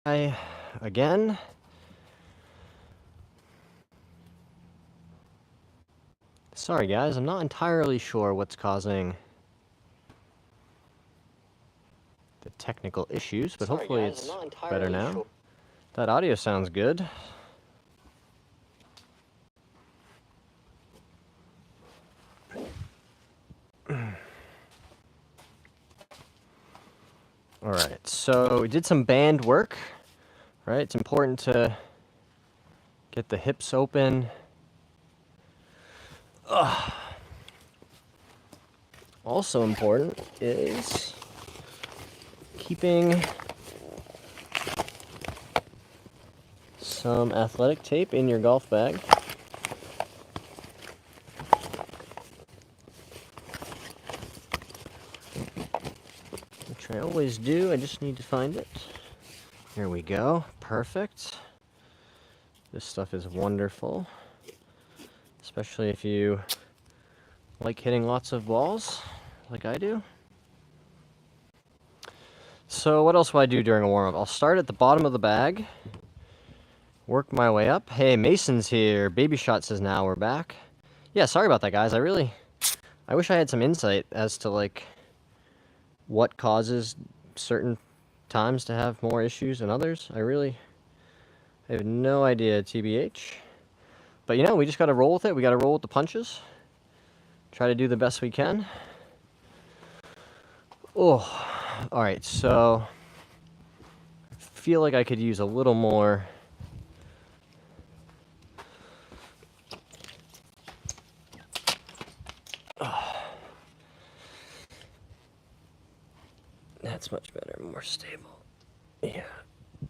again. Sorry guys, I'm not entirely sure what's causing the technical issues, but hopefully it's better now. That audio sounds good. Alright, so we did some band work, right? It's important to get the hips open. Also important is keeping some athletic tape in your golf bag. Which I always do, I just need to find it. Here we go, perfect. This stuff is wonderful, especially if you like hitting lots of balls, like I do. So what else will I do during a warm-up? I'll start at the bottom of the bag, work my way up. Hey, Mason's here. Baby Shot says now we're back. Yeah, sorry about that, guys. I wish I had some insight as to, like, what causes certain times to have more issues than others. I have no idea, TBH. But, you know, we just got to roll with it. We got to roll with the punches. Try to do the best we can. Oh, all right, so I feel like I could use a little more. That's much better, more stable. Yeah,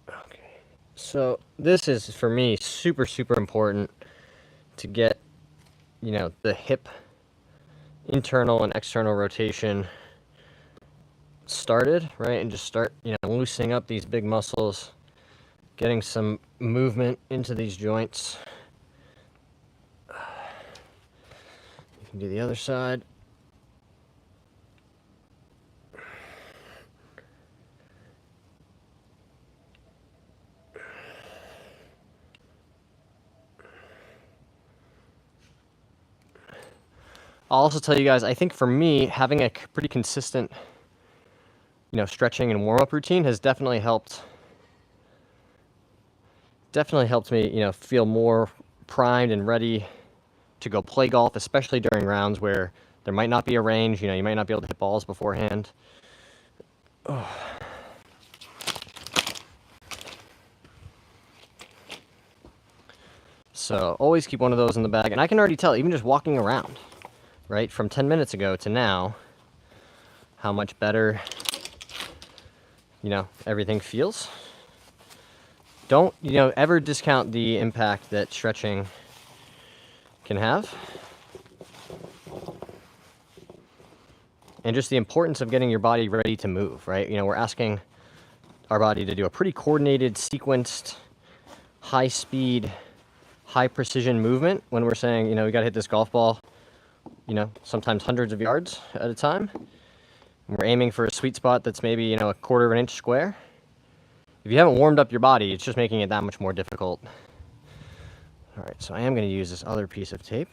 okay. So this is, for me, super, super important to get, you know, the hip internal and external rotation started, right? And just start, you know, loosening up these big muscles, getting some movement into these joints. You can do the other side. I'll also tell you guys, I think for me, having a pretty consistent, you know, stretching and warm-up routine has definitely helped me, you know, feel more primed and ready to go play golf, especially during rounds where there might not be a range, you know, you might not be able to hit balls beforehand. Oh. So always keep one of those in the bag, and I can already tell, even just walking around, right, from 10 minutes ago to now, how much better, you know, everything feels. Don't, you know, ever discount the impact that stretching can have. And just the importance of getting your body ready to move, right? You know, we're asking our body to do a pretty coordinated, sequenced, high-speed, high-precision movement when we're saying, you know, we got to hit this golf ball, you know, sometimes hundreds of yards at a time. And we're aiming for a sweet spot that's maybe, you know, a quarter of an inch square. If you haven't warmed up your body, it's just making it that much more difficult. All right, so I am going to use this other piece of tape.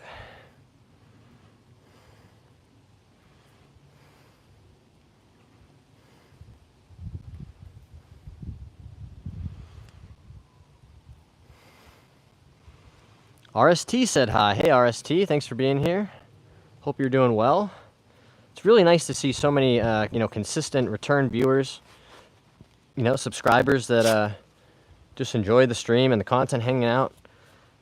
RST said hi. Hey, RST, thanks for being here. Hope you're doing well. It's really nice to see so many, you know, consistent return viewers, you know, subscribers that just enjoy the stream and the content, hanging out.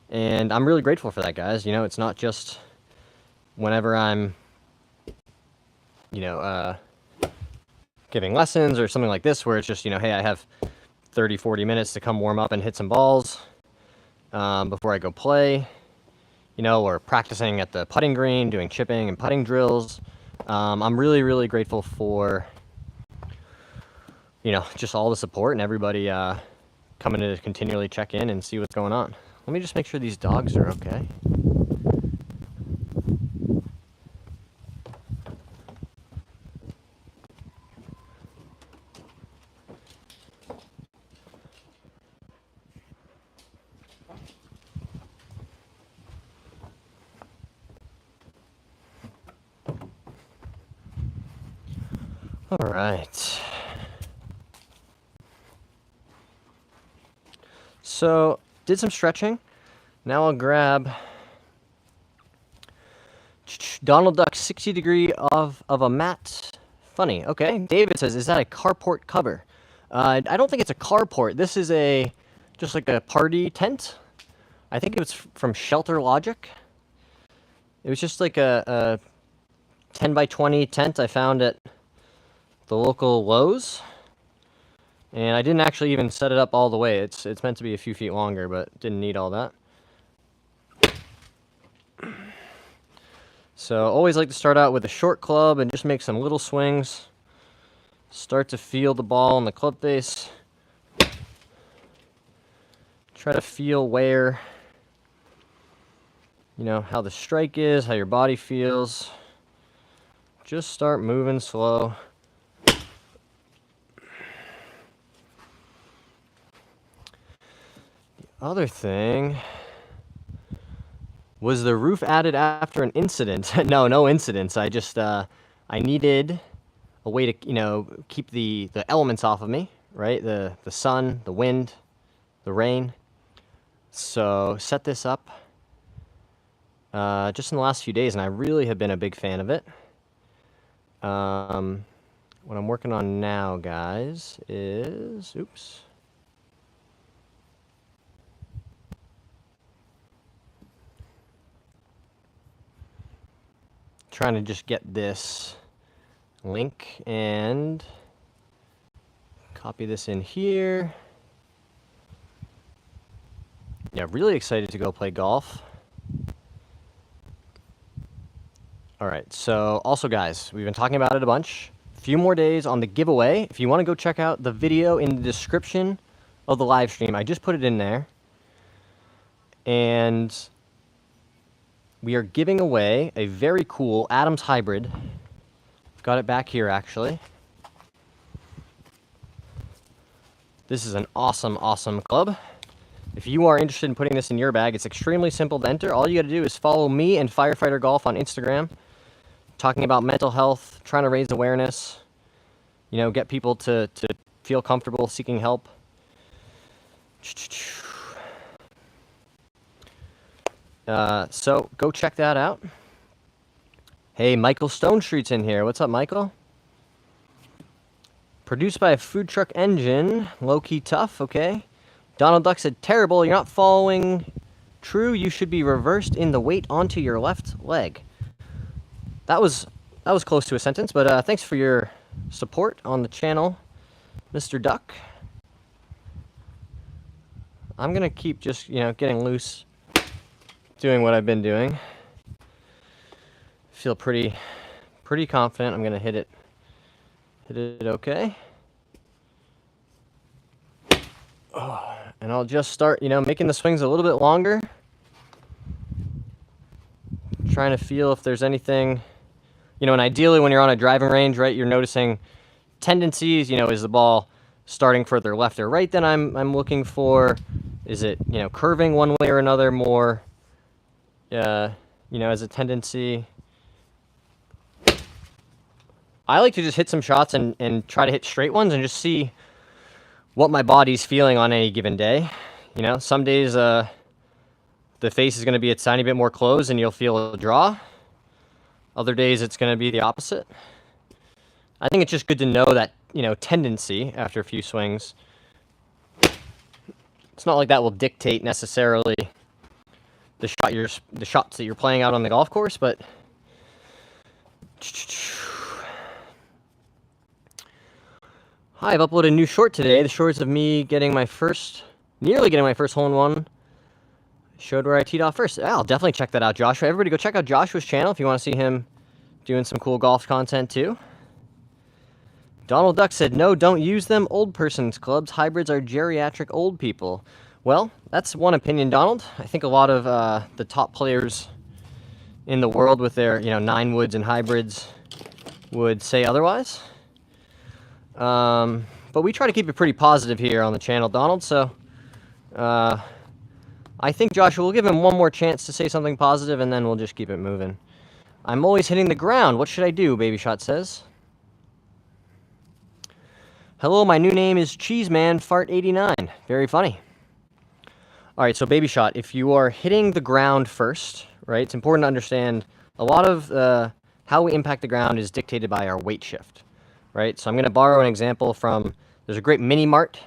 And I'm really grateful for that, guys. You know, it's not just whenever I'm, you know, giving lessons or something like this where it's just, you know, hey, I have 30, 40 minutes to come warm up and hit some balls before I go play, you know, or practicing at the putting green, doing chipping and putting drills. I'm really, really grateful for, you know, just all the support and everybody coming to continually check in and see what's going on. Let me just make sure these dogs are okay. All right. So, did some stretching. Now I'll grab Donald Duck 60 degree of a mat. Funny. Okay. David says, is that a carport cover? I don't think it's a carport. This is just like a party tent. I think it was from Shelter Logic. It was just like a 10 by 20 tent I found at the local Lowe's. And I didn't actually even set it up all the way. It's meant to be a few feet longer, but didn't need all that. So always like to start out with a short club and just make some little swings. Start to feel the ball in the club face. Try to feel where, how the strike is, how your body feels. Just start moving slow. Other thing, was the roof added after an incident? No incidents. I just, I needed a way to, keep the elements off of me, right? The sun, the wind, the rain. So set this up just in the last few days, and I really have been a big fan of it. What I'm working on now, guys, is, oops. Trying to just get this link and copy this in here. Yeah, really excited to go play golf. All right, so also guys, we've been talking about it a bunch. A few more days on the giveaway. If you want to go check out the video in the description of the live stream, I just put it in there. And we are giving away a very cool Adams Hybrid. I've got it back here, actually. This is an awesome, awesome club. If you are interested in putting this in your bag, it's extremely simple to enter. All you got to do is follow me and Firefighter Golf on Instagram, talking about mental health, trying to raise awareness, get people to feel comfortable seeking help. So go check that out. Hey, Michael Stone Street's in here. What's up, Michael? Produced by a food truck engine. Low-key tough, okay. Donald Duck said, terrible, you're not following true. You should be reversed in the weight onto your left leg. That was close to a sentence, but thanks for your support on the channel, Mr. Duck. I'm going to keep just, getting loose, doing what I've been doing. Feel pretty confident I'm going to hit it okay. Oh, and I'll just start, making the swings a little bit longer. Trying to feel if there's anything, and ideally when you're on a driving range, right, you're noticing tendencies, is the ball starting further left or right than I'm looking for? Is it, curving one way or another more, as a tendency? I like to just hit some shots and try to hit straight ones and just see what my body's feeling on any given day. Some days the face is going to be a tiny bit more closed and you'll feel a draw. Other days it's going to be the opposite. I think it's just good to know that, tendency after a few swings. It's not like that will dictate necessarily the shots that you're playing out on the golf course, but hi, I've uploaded a new short today. The shorts of me nearly getting my first hole-in-one. Showed where I teed off first. I'll definitely check that out, Joshua. Everybody go check out Joshua's channel if you want to see him doing some cool golf content too. Donald Duck said, no, don't use them. Old person's clubs. Hybrids are geriatric old people. Well, that's one opinion, Donald. I think a lot of the top players in the world with their, 9 woods and hybrids would say otherwise. But we try to keep it pretty positive here on the channel, Donald, so I think Joshua will give him one more chance to say something positive, and then we'll just keep it moving. I'm always hitting the ground. What should I do, Baby Shot says. Hello, my new name is CheesemanFart89. Very funny. All right, so baby shot. If you are hitting the ground first, right, it's important to understand a lot of how we impact the ground is dictated by our weight shift, right? So I'm going to borrow an example from, there's a great Mini Mart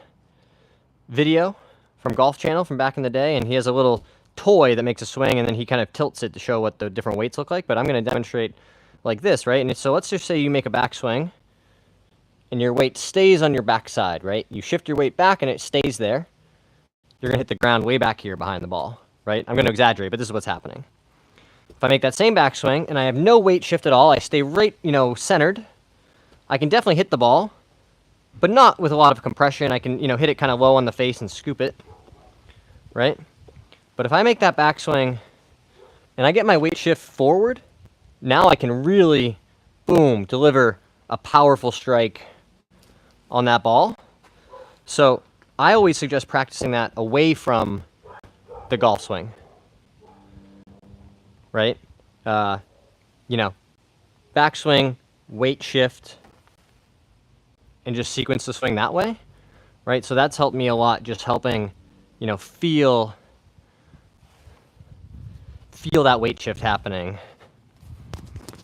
video from Golf Channel from back in the day, and he has a little toy that makes a swing, and then he kind of tilts it to show what the different weights look like, but I'm going to demonstrate like this, right? And so let's just say you make a backswing, and your weight stays on your backside, right? You shift your weight back, and it stays there. You're going to hit the ground way back here behind the ball, right? I'm going to exaggerate, but this is what's happening. If I make that same backswing, and I have no weight shift at all, I stay right, centered, I can definitely hit the ball, but not with a lot of compression. I can, hit it kind of low on the face and scoop it, right? But if I make that backswing, and I get my weight shift forward, now I can really, boom, deliver a powerful strike on that ball. So I always suggest practicing that away from the golf swing, right? Backswing, weight shift, and just sequence the swing that way, right? So that's helped me a lot, just helping, feel that weight shift happening.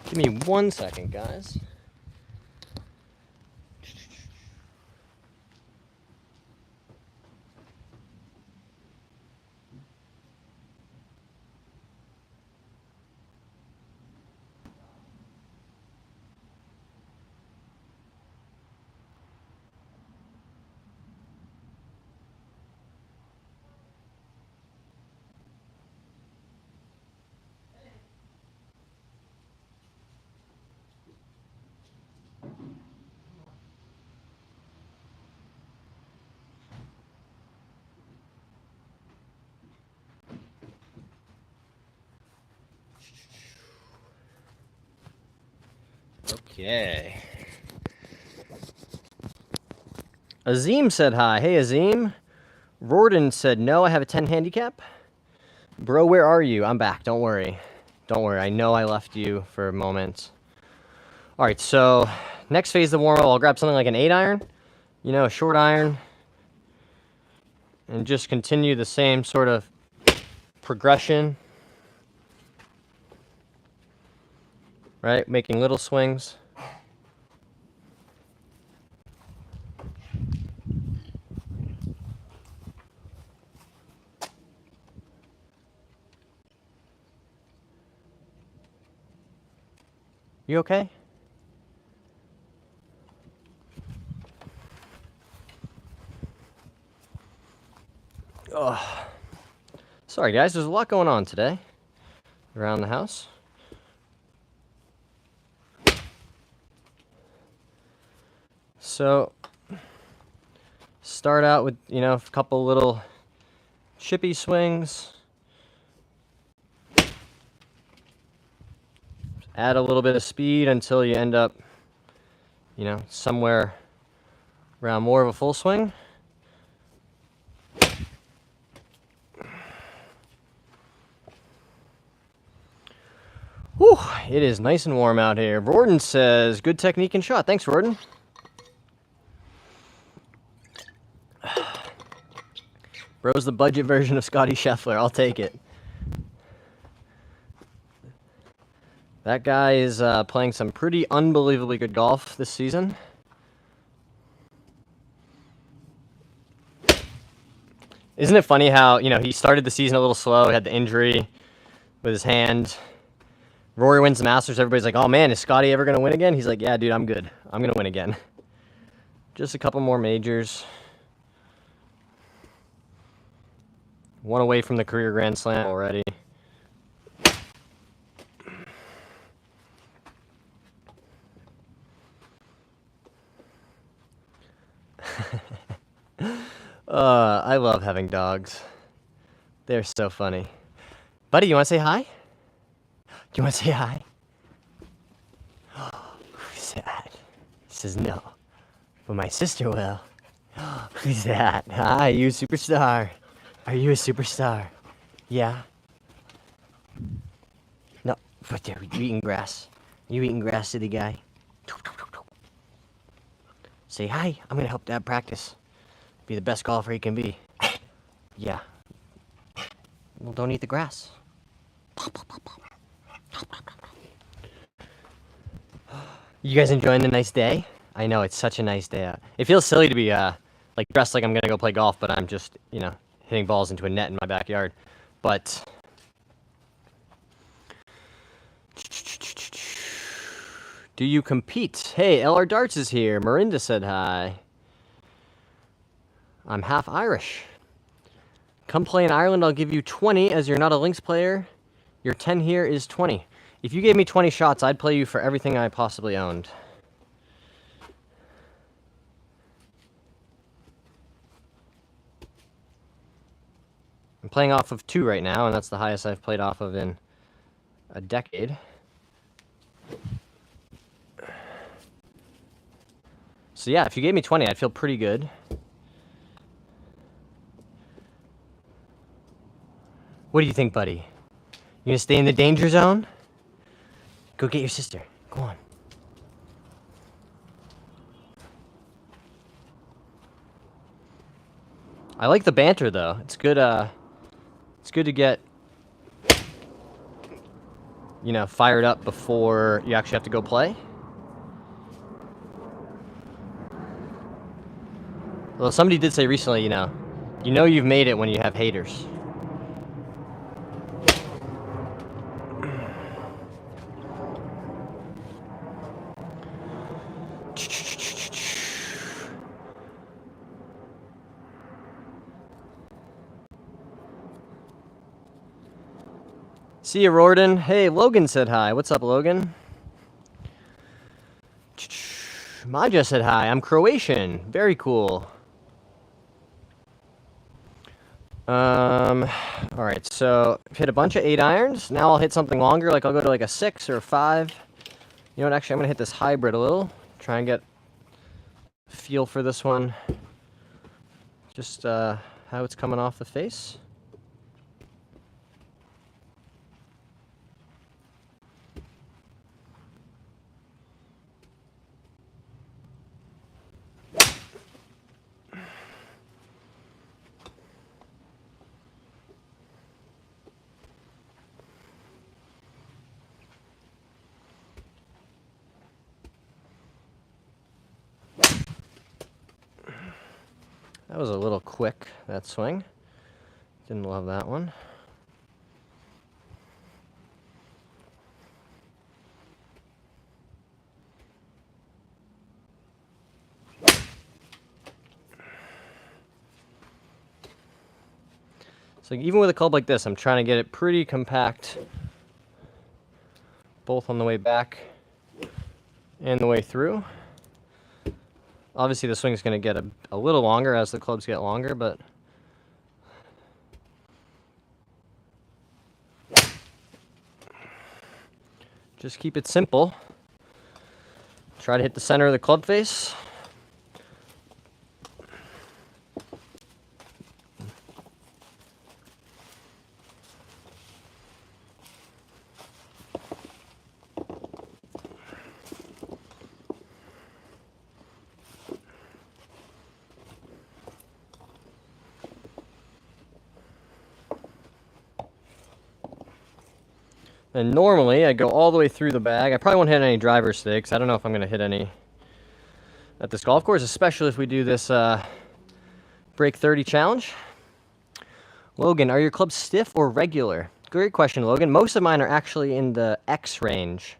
Give me 1 second, guys. Okay. Azim said hi. Hey, Azim. Rorden said, no, I have a 10 handicap. Bro, where are you? I'm back. Don't worry. Don't worry. I know I left you for a moment. All right, so next phase of the warm-up, I'll grab something like an 8-iron, a short iron, and just continue the same sort of progression, right? Making little swings. You okay? Oh, sorry guys, there's a lot going on today around the house. So, start out with, a couple little chippy swings. Add a little bit of speed until you end up, somewhere around more of a full swing. Whew, it is nice and warm out here. Rorden says, good technique and shot. Thanks, Rorden. Bro's the budget version of Scotty Scheffler. I'll take it. That guy is playing some pretty unbelievably good golf this season. Isn't it funny how, he started the season a little slow, he had the injury with his hand. Rory wins the Masters, everybody's like, oh man, is Scotty ever going to win again? He's like, yeah, dude, I'm good. I'm going to win again. Just a couple more majors. One away from the career Grand Slam already. I love having dogs. They're so funny. Buddy, you want to say hi? Do you want to say hi? Who's that? He says no. But my sister will. Who's that? Hi, you a superstar. Are you a superstar? Yeah. No, but there, you eating grass. You eating grass, city guy. Say, hi, I'm going to help Dad practice. Be the best golfer he can be. Yeah. Well, don't eat the grass. You guys enjoying the nice day? I know, it's such a nice day out. It feels silly to be, like, dressed like I'm going to go play golf, but I'm just, you know, hitting balls into a net in my backyard. But... do you compete? Hey, LR Darts is here. Marinda said hi. I'm half Irish. Come play in Ireland, I'll give you 20 as you're not a links player. Your 10 here is 20. If you gave me 20 shots, I'd play you for everything I possibly owned. I'm playing off of 2 right now, and that's the highest I've played off of in a decade. So yeah, if you gave me 20, I'd feel pretty good. What do you think, buddy? You gonna stay in the danger zone? Go get your sister. Go on. I like the banter, though. It's good, it's good to get, you know, fired up before you actually have to go play. Well, somebody did say recently, you know you've made it when you have haters. See you, Rorden. Hey, Logan said hi. What's up, Logan? Maja said hi. I'm Croatian. Very cool. All right, so I've hit a bunch of 8 irons. Now I'll hit something longer, like I'll go to like a 6 or a 5. You know what, actually I'm gonna hit this hybrid a little. Try and get a feel for this one. Just how it's coming off the face. That was a little quick, that swing. Didn't love that one. So even with a club like this, I'm trying to get it pretty compact, both on the way back and the way through. Obviously the swing's going to get a little longer as the clubs get longer, but just keep it simple. Try to hit the center of the club face. And normally I go all the way through the bag. I probably won't hit any drivers today because I don't know if I'm going to hit any at this golf course, especially if we do this break 30 challenge. Logan, are your clubs stiff or regular? Great question, Logan. Most of mine are actually in the X range,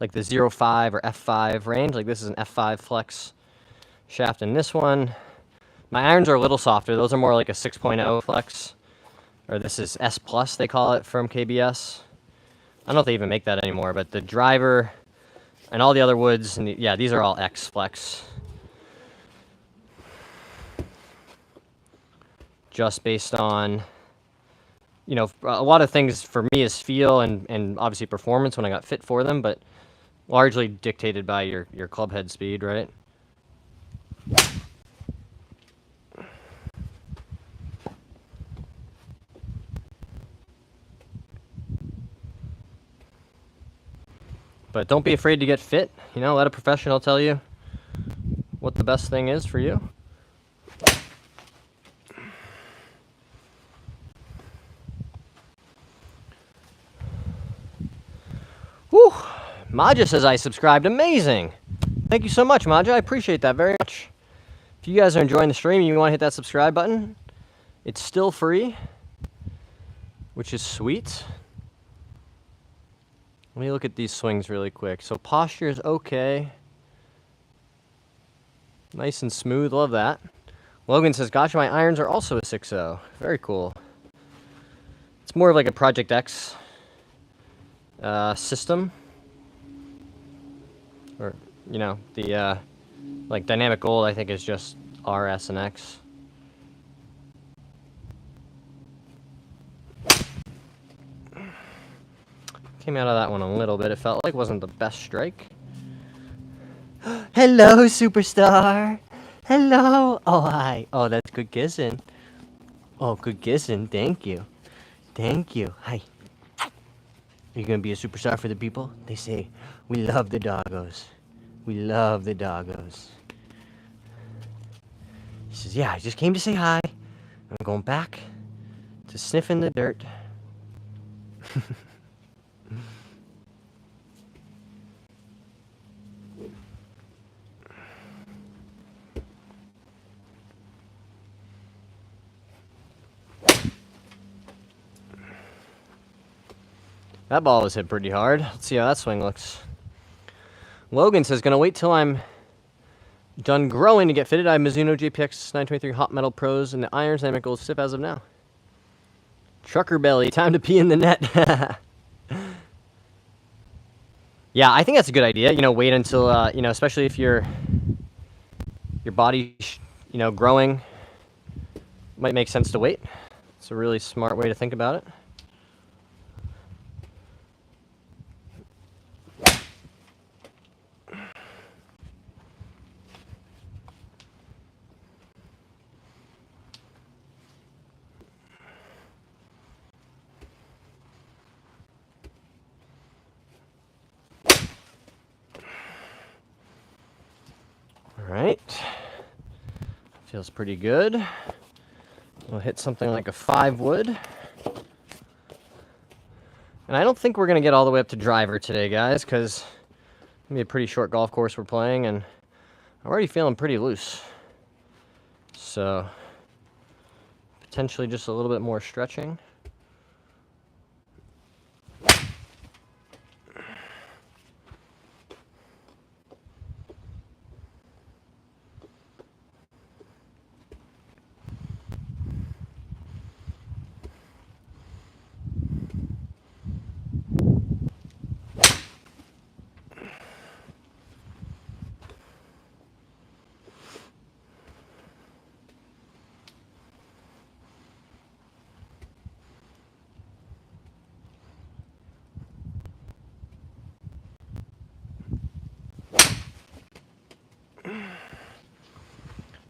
like the 0.5 or F5 range. Like this is an F5 flex shaft in this one. My irons are a little softer. Those are more like a 6.0 flex, or this is S plus they call it from KBS. I don't know if they even make that anymore, but the driver and all the other woods, and yeah, these are all X Flex. Just based on, you know, a lot of things for me is feel and obviously performance when I got fit for them, but largely dictated by your club head speed, right? But don't be afraid to get fit. You know, let a professional tell you what the best thing is for you. Whew! Maja says I subscribed. Amazing! Thank you so much, Maja. I appreciate that very much. If you guys are enjoying the stream and you want to hit that subscribe button, it's still free, which is sweet. Let me look at these swings really quick. So posture is okay. Nice and smooth. Love that. Logan says, gotcha, my irons are also a 6.0. Very cool. It's more of like a Project X system. Or, you know, the like Dynamic Gold, I think, is just R, S, and X. Came out of that one a little bit. It felt like it wasn't the best strike. Hello, superstar. Hello. Oh, hi. Oh, that's good kissing. Oh, good kissing. Thank you. Thank you. Hi. Are you going to be a superstar for the people? They say, we love the doggos. We love the doggos. He says, yeah, I just came to say hi. I'm going back to sniffing the dirt. That ball was hit pretty hard. Let's see how that swing looks. Logan says, gonna wait till I'm done growing to get fitted. I have Mizuno JPX 923 Hot Metal Pros and the irons Dynamic Gold stiff as of now. Trucker belly, time to pee in the net. Yeah, I think that's a good idea. You know, wait until, you know, especially if your body, you know, growing, might make sense to wait. It's a really smart way to think about it. Alright, feels pretty good. We'll hit something like a 5 wood. And I don't think we're going to get all the way up to driver today, guys, because it's going to be a pretty short golf course we're playing, and I'm already feeling pretty loose. So, potentially just a little bit more stretching.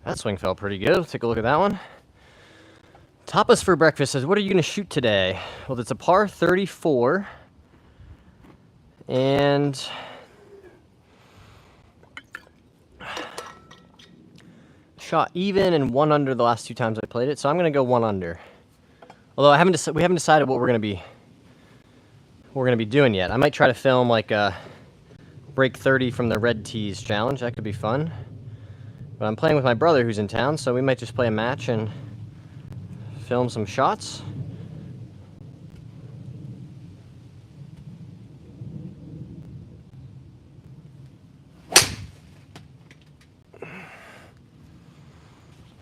That swing felt pretty good. Let's take a look at that one. Tapas for breakfast says, what are you going to shoot today? Well, it's a par 34. And shot even and 1 under the last 2 times I played it. So I'm going to go 1 under. Although we haven't decided what we're going to be doing yet. I might try to film like a break 30 from the red tees challenge. That could be fun. But I'm playing with my brother who's in town, so we might just play a match and film some shots.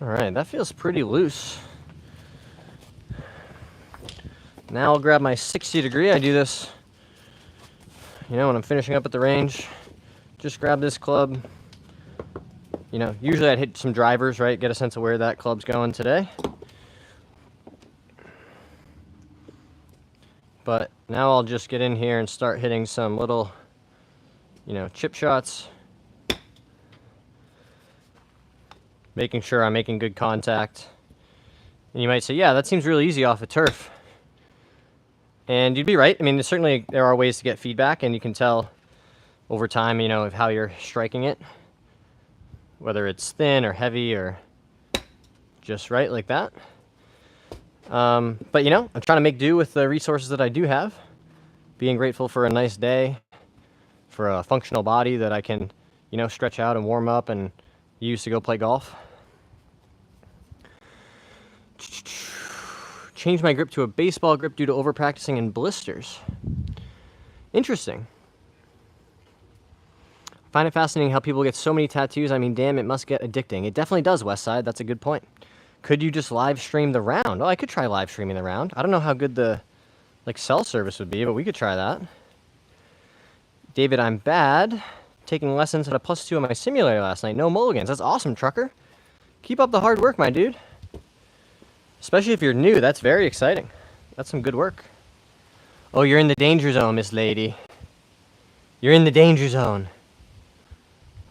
Alright, that feels pretty loose. Now I'll grab my 60 degree. I do this, you know, when I'm finishing up at the range. Just grab this club. You know, usually I'd hit some drivers, right? Get a sense of where that club's going today. But now I'll just get in here and start hitting some little, you know, chip shots. Making sure I'm making good contact. And you might say, yeah, that seems really easy off the turf. And you'd be right. I mean, certainly there are ways to get feedback, and you can tell over time, you know, of how you're striking it. whether it's thin or heavy or just right like that. But you know, I'm trying to make do with the resources that I do have, being grateful for a nice day, for a functional body that I can, you know, stretch out and warm up and use to go play golf. Change my grip to a baseball grip due to over practicing and blisters. Interesting. Find it fascinating how people get so many tattoos. I mean, damn, it must get addicting. It definitely does, Westside. That's a good point. Could you just live stream the round? Oh, I could try live streaming the round. I don't know how good the cell service would be, but we could try that. David, I'm bad. Taking lessons at a +2 on my simulator last night. No mulligans. That's awesome, trucker. Keep up the hard work, my dude. Especially if you're new, that's very exciting. That's some good work. Oh, you're in the danger zone, Miss Lady. You're in the danger zone.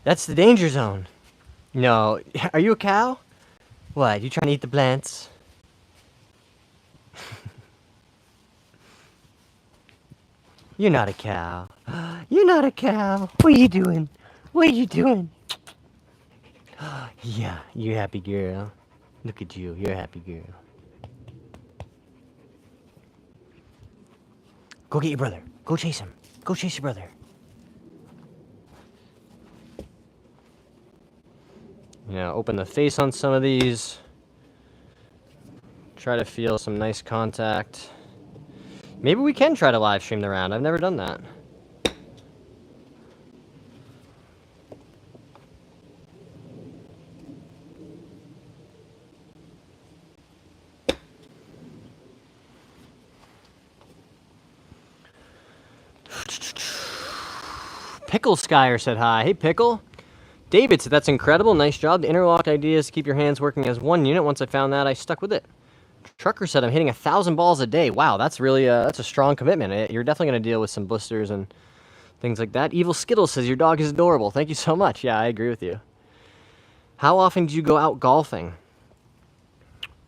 That's the danger zone. No, are you a cow? What, you trying to eat the plants? You're not a cow. You're not a cow. What are you doing? What are you doing? Yeah, you're a happy girl. Look at you, you're a happy girl. Go get your brother. Go chase him. Go chase your brother. You know, open the face on some of these. Try to feel some nice contact. Maybe we can try to live stream the round. I've never done that. Pickle Skyer said hi. Hey, Pickle. David said, that's incredible. Nice job. The interlock idea is to keep your hands working as one unit. Once I found that, I stuck with it. Trucker said, I'm hitting 1,000 balls a day. Wow, that's really that's a strong commitment. You're definitely going to deal with some blisters and things like that. Evil Skittles says, your dog is adorable. Thank you so much. Yeah, I agree with you. How often do you go out golfing?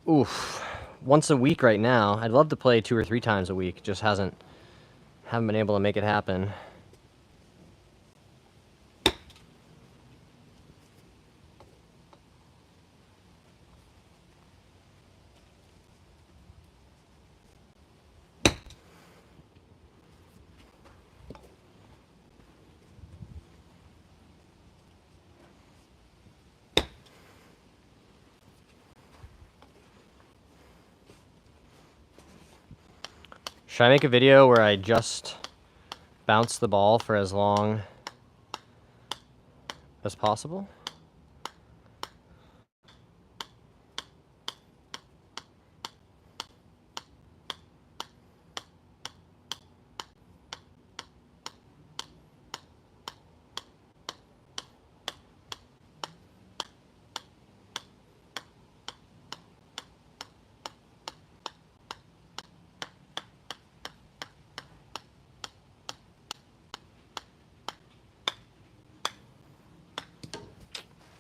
Oof. Once a week right now. I'd love to play 2 or 3 times a week. Just haven't been able to make it happen. Should I make a video where I just bounce the ball for as long as possible?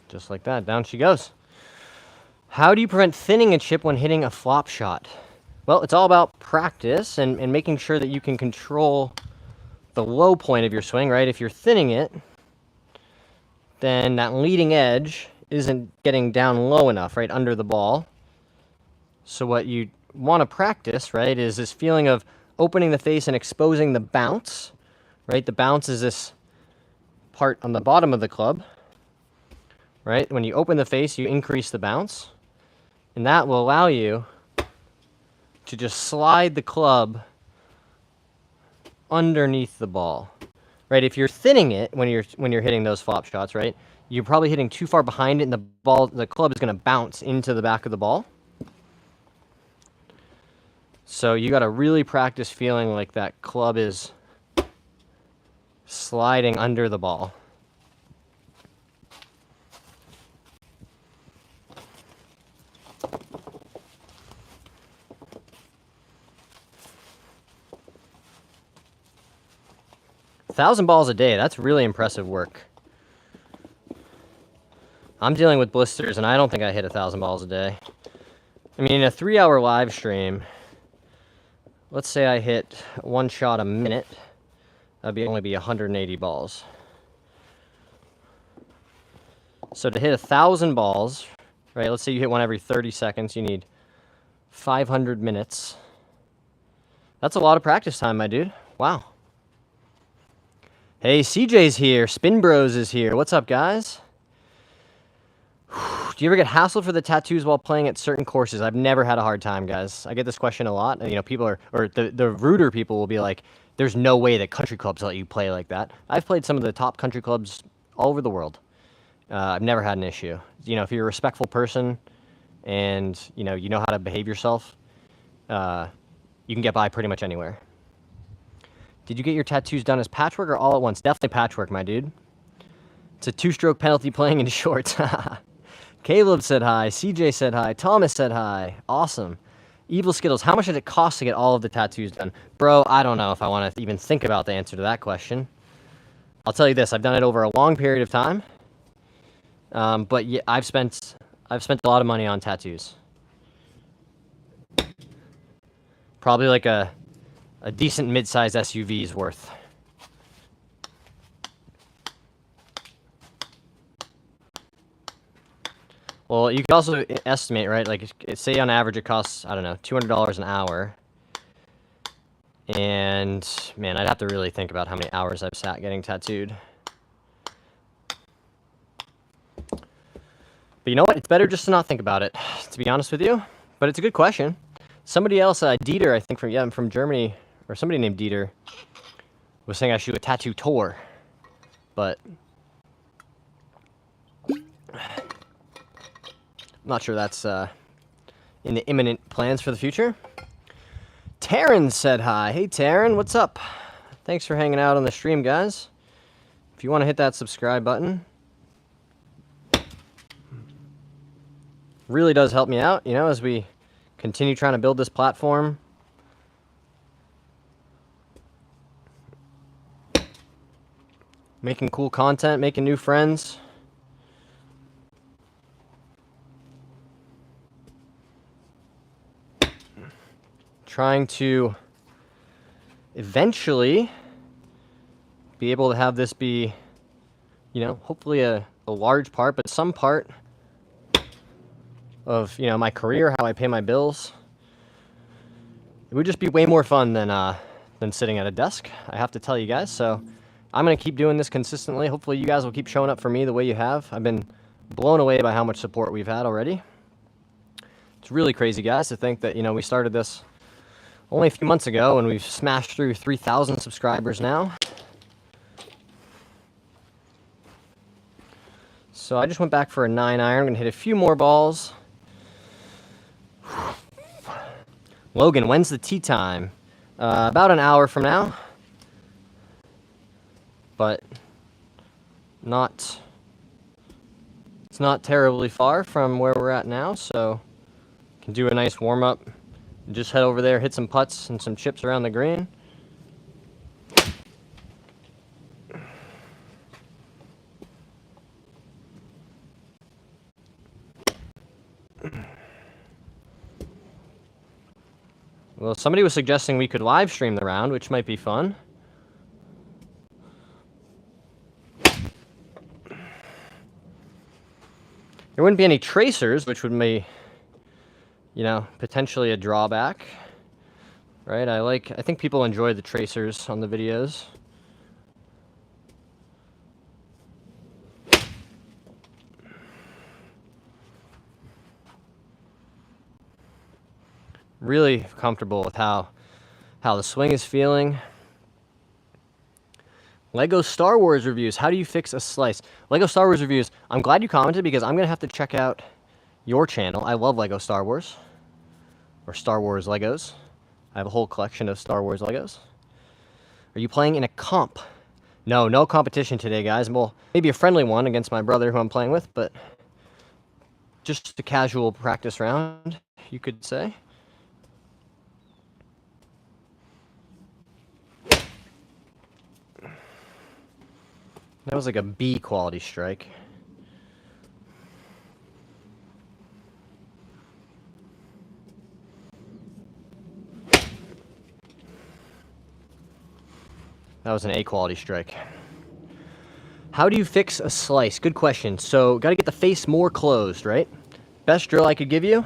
Just like that, down she goes. How do you prevent thinning a chip when hitting a flop shot? Well, it's all about practice and making sure that you can control the low point of your swing, right? If you're thinning it, then that leading edge isn't getting down low enough, right, under the ball. So what you want to practice, right, is this feeling of opening the face and exposing the bounce, right? The bounce is this part on the bottom of the club. Right? When you open the face, you increase the bounce. And that will allow you to just slide the club underneath the ball. Right? If you're thinning it when you're hitting those flop shots, right? You're probably hitting too far behind it and the club is going to bounce into the back of the ball. So you got to really practice feeling like that club is sliding under the ball. $1,000 balls a day, that's really impressive work. I'm dealing with blisters, and I don't think I hit 1,000 balls a day. I mean, in a 3-hour live stream, let's say I hit 1 shot a minute, that'd only be 180 balls. So to hit 1,000 balls, right, let's say you hit one every 30 seconds, you need 500 minutes. That's a lot of practice time, my dude. Wow. Hey, CJ's here. Spin Bros is here. What's up, guys? Do you ever get hassled for the tattoos while playing at certain courses? I've never had a hard time, guys. I get this question a lot. You know, people are, or the ruder people will be like, there's no way that country clubs let you play like that. I've played some of the top country clubs all over the world. I've never had an issue. You know, if you're a respectful person and, you know how to behave yourself, you can get by pretty much anywhere. Did you get your tattoos done as patchwork or all at once? Definitely patchwork, my dude. It's a 2-stroke penalty playing in shorts. Caleb said hi. CJ said hi. Thomas said hi. Awesome. Evil Skittles, how much did it cost to get all of the tattoos done? Bro, I don't know if I want to even think about the answer to that question. I'll tell you this, I've done it over a long period of time. But yeah, I've spent a lot of money on tattoos. Probably like a decent mid-sized SUV's worth. Well, you can also estimate, right? Like, say on average it costs, I don't know, $200 an hour. And, man, I'd have to really think about how many hours I've sat getting tattooed. But you know what? It's better just to not think about it, to be honest with you. But it's a good question. Somebody else, Dieter, I think from Germany, or somebody named Dieter, was saying I should do a tattoo tour. But I'm not sure that's in the imminent plans for the future. Taryn said hi. Hey, Taryn, what's up? Thanks for hanging out on the stream, guys. If you want to hit that subscribe button, really does help me out, you know, as we continue trying to build this platform. Making cool content, making new friends. Trying to eventually be able to have this be, you know, hopefully a large part, but some part of, you know, my career, how I pay my bills. It would just be way more fun than sitting at a desk, I have to tell you guys. So I'm going to keep doing this consistently. Hopefully you guys will keep showing up for me the way you have. I've been blown away by how much support we've had already. It's really crazy, guys, to think that, you know, we started this only a few months ago, and we've smashed through 3,000 subscribers now. So I just went back for a 9-iron. I'm going to hit a few more balls. Logan, when's the tee time? About an hour from now. But it's not terribly far from where we're at now, so can do a nice warm-up. Just head over there, hit some putts and some chips around the green. Well, somebody was suggesting we could live stream the round, which might be fun. There wouldn't be any tracers, which would be, you know, potentially a drawback, right? I think people enjoy the tracers on the videos. Really comfortable with how the swing is feeling. Lego Star Wars reviews. How do you fix a slice? Lego Star Wars reviews. I'm glad you commented because I'm going to have to check out your channel. I love Lego Star Wars. Or Star Wars Legos. I have a whole collection of Star Wars Legos. Are you playing in a comp? No competition today, guys. Well, maybe a friendly one against my brother who I'm playing with, but just a casual practice round, you could say. That was like a B quality strike. That was an A quality strike. How do you fix a slice? Good question. So, got to get the face more closed, right? Best drill I could give you.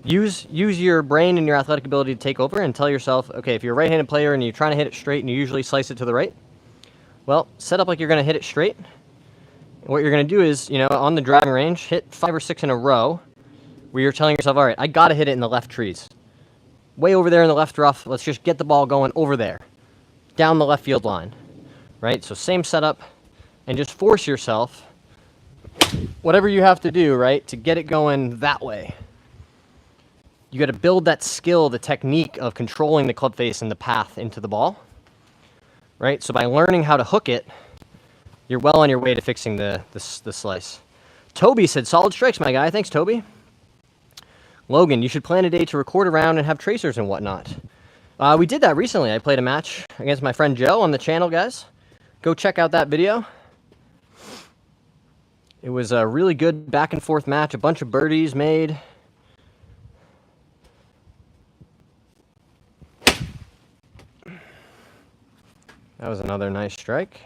Use your brain and your athletic ability to take over and tell yourself, okay, if you're a right-handed player and you're trying to hit it straight and you usually slice it to the right, well, set up like you're going to hit it straight. And what you're going to do is, you know, on the driving range, hit 5 or 6 in a row where you're telling yourself, all right, I got to hit it in the left trees. Way over there in the left rough, let's just get the ball going over there, down the left field line, right? So same setup, and just force yourself, whatever you have to do, right, to get it going that way. You got to build that skill, the technique of controlling the club face and the path into the ball, right? So by learning how to hook it, you're well on your way to fixing the slice. Toby said, solid strikes, my guy. Thanks, Toby. Logan, you should plan a day to record around and have tracers and whatnot. We did that recently. I played a match against my friend Joe on the channel, guys. Go check out that video. It was a really good back and forth match. A bunch of birdies made. That was another nice strike.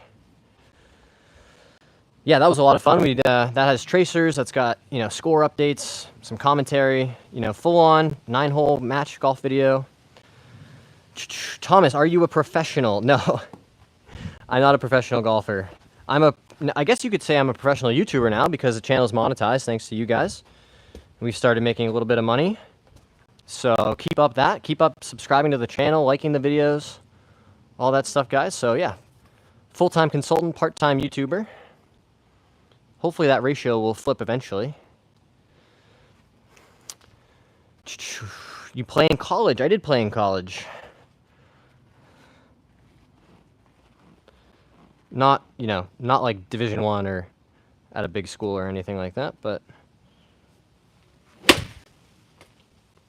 Yeah, that was a lot of fun. That has tracers. That's got, you know, score updates, some commentary, you know, full-on 9-hole match golf video. Thomas, are you a professional? No, I'm not a professional golfer. I guess you could say I'm a professional YouTuber now because the channel is monetized thanks to you guys. We started making a little bit of money. So keep up that. Keep up subscribing to the channel, liking the videos, all that stuff, guys. So yeah, full-time consultant, part-time YouTuber. Hopefully that ratio will flip eventually. You play in college? I did play in college. Not, you know, not like Division I or at a big school or anything like that, but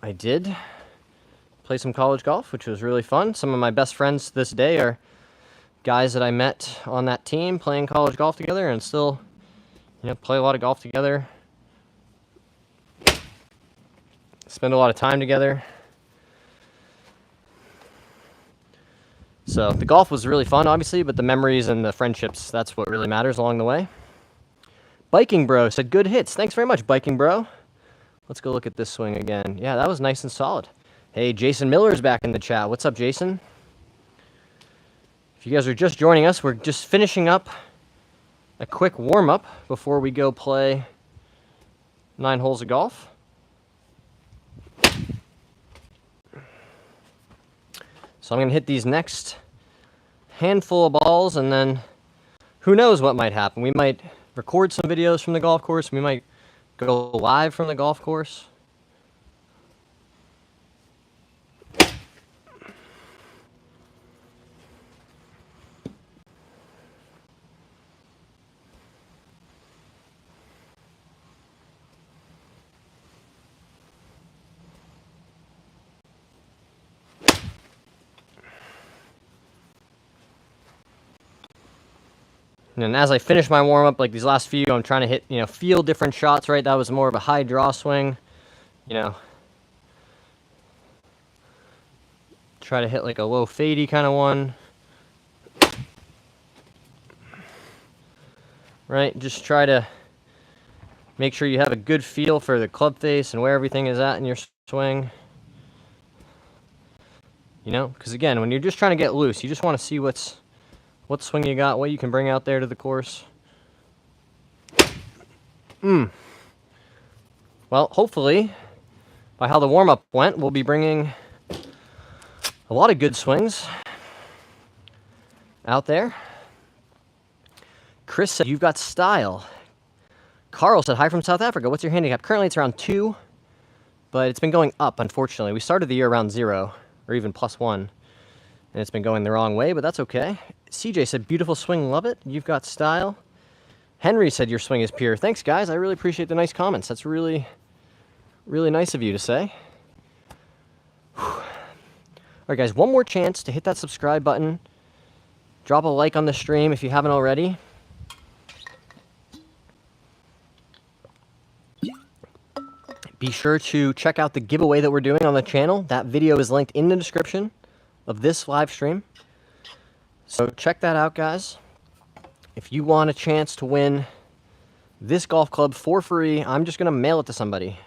I did play some college golf, which was really fun. Some of my best friends to this day are guys that I met on that team playing college golf together and still, you know, play a lot of golf together. Spend a lot of time together. So the golf was really fun, obviously, but the memories and the friendships, that's what really matters along the way. Biking Bro said, good hits. Thanks very much, Biking Bro. Let's go look at this swing again. Yeah, that was nice and solid. Hey, Jason Miller's back in the chat. What's up, Jason? If you guys are just joining us, we're just finishing up a quick warm-up before we go play 9 holes of golf. So I'm going to hit these next handful of balls, and then who knows what might happen. We might record some videos from the golf course. We might go live from the golf course. And as I finish my warm-up, like these last few, I'm trying to hit, you know, feel different shots, right? That was more of a high draw swing, you know. Try to hit like a low fadey kind of one. Right? Just try to make sure you have a good feel for the club face and where everything is at in your swing. You know, because again, when you're just trying to get loose, you just want to see what swing you got, what you can bring out there to the course. Well, hopefully, by how the warm-up went, we'll be bringing a lot of good swings out there. Chris said, you've got style. Carl said, hi from South Africa. What's your handicap? Currently, it's around 2, but it's been going up, unfortunately. We started the year around 0, or even +1, and it's been going the wrong way, but that's okay. CJ said, beautiful swing, love it. You've got style. Henry said, your swing is pure. Thanks, guys. I really appreciate the nice comments. That's really, really nice of you to say. Whew. All right, guys, one more chance to hit that subscribe button. Drop a like on the stream if you haven't already. Be sure to check out the giveaway that we're doing on the channel. That video is linked in the description of this live stream. So check that out, guys. if you want a chance to win this golf club for free, I'm just going to mail it to somebody.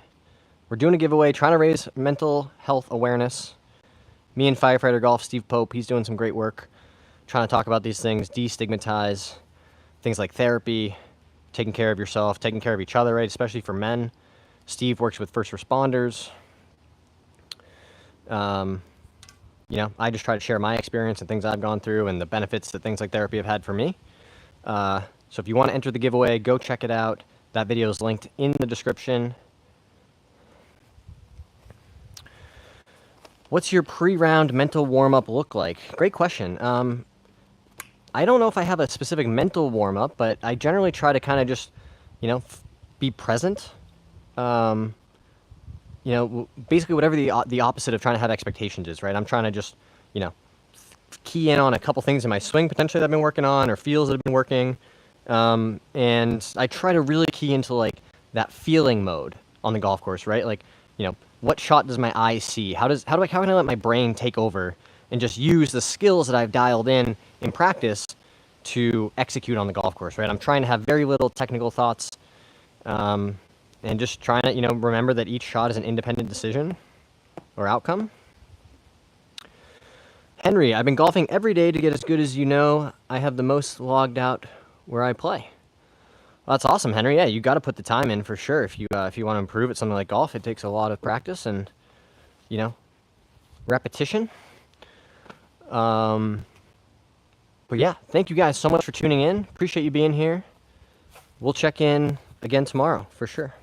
We're doing a giveaway, trying to raise mental health awareness. Me and Firefighter Golf, Steve Pope, he's doing some great work trying to talk about these things, destigmatize things like therapy, taking care of yourself, taking care of each other, right? Especially for men. Steve works with first responders. You know, I just try to share my experience and things I've gone through and the benefits that things like therapy have had for me. So if you want to enter the giveaway, go check it out. That video is linked in the description. What's your pre-round mental warm-up look like? Great question. I don't know if I have a specific mental warm-up, but I generally try to kind of just, you know, be present. You know, basically whatever the opposite of trying to have expectations is, right? I'm trying to just, you know, key in on a couple things in my swing potentially that I've been working on or feels that have been working. And I try to really key into like that feeling mode on the golf course, right? Like, you know, what shot does my eye see? How can I let my brain take over and just use the skills that I've dialed in practice to execute on the golf course, right? I'm trying to have very little technical thoughts, and just trying to, you know, remember that each shot is an independent decision or outcome. Henry, I've been golfing every day to get as good as you know. I have the most logged out where I play. Well, that's awesome, Henry. Yeah, you got to put the time in for sure. If you want to improve at something like golf, it takes a lot of practice and, you know, repetition. But yeah, thank you guys so much for tuning in. Appreciate you being here. We'll check in again tomorrow for sure.